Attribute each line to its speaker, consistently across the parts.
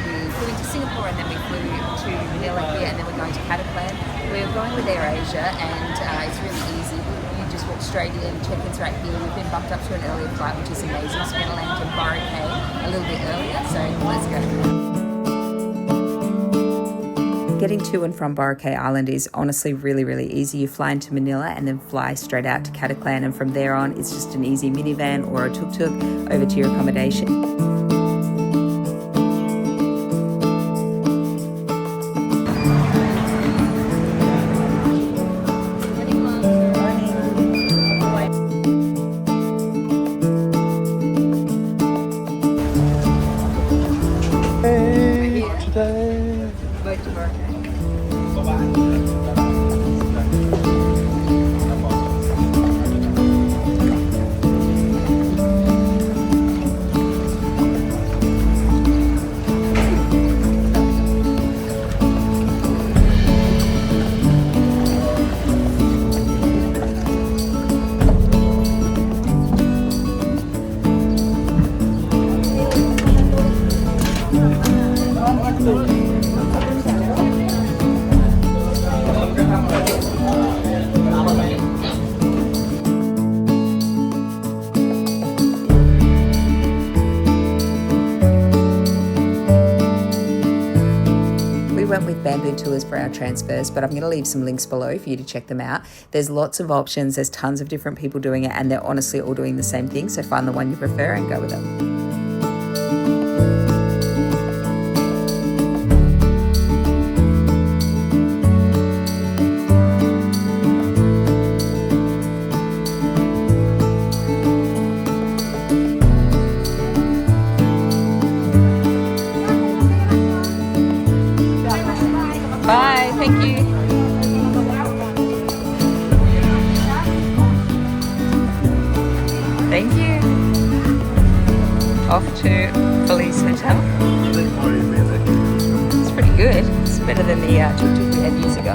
Speaker 1: we flew into Singapore and then we flew to Manila here and then we're going to Caticlan. We're going with AirAsia and it's really easy. You just walk straight in, check-in's right here. We've been bumped up to an earlier flight, which is amazing. So we're going to land in Boracay a little bit earlier, so let's go. Getting to and from Boracay Island is honestly really, really easy. You fly into Manila and then fly straight out to Caticlan, and from there on it's just an easy minivan or a tuk-tuk over to your accommodation. Went with Bamboo Tours for our transfers, but I'm going to leave some links below for you to check them out. There's lots of options, there's tons of different people doing it, and they're honestly all doing the same thing, so find the one you prefer and go with it. Bye, thank you. Thank you. Off to Felice Hotel. It's pretty good. It's better than the tuk-tuk we had years ago.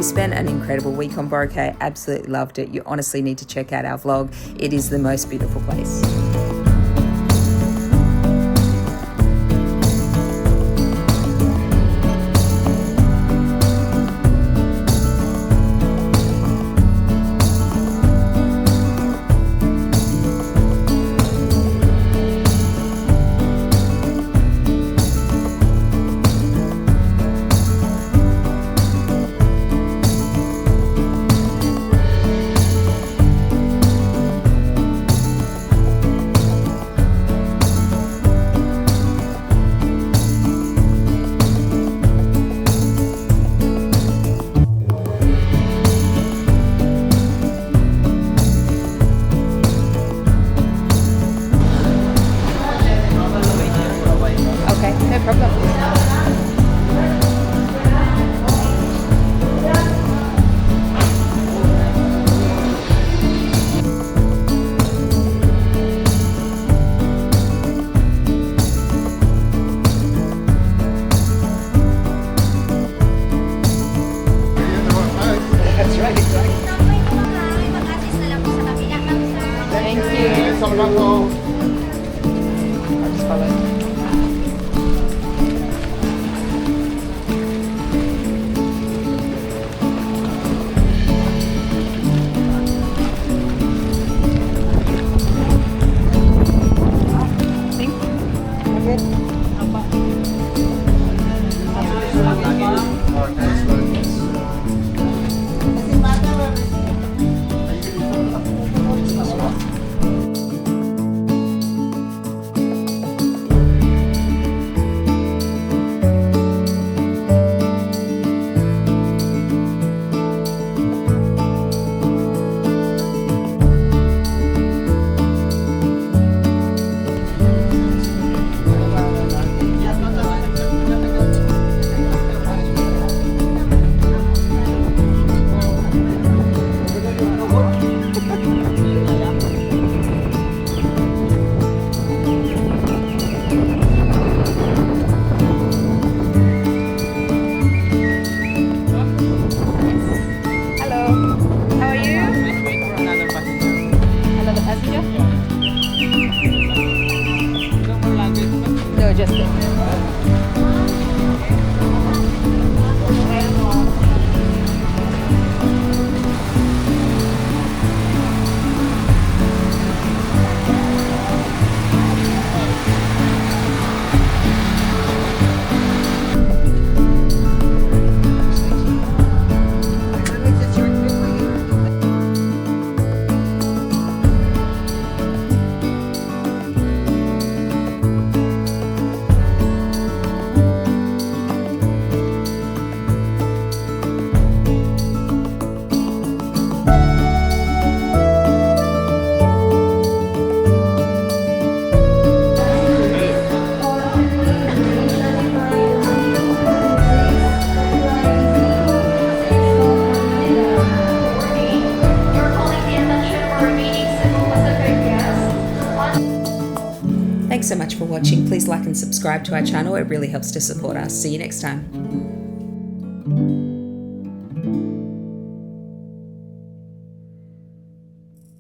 Speaker 1: Spent an incredible week on Boracay, absolutely loved it. You honestly need to check out our vlog. It is the most beautiful place. Thanks so much for watching. Please like and subscribe to our channel. It really helps to support us. See you next time.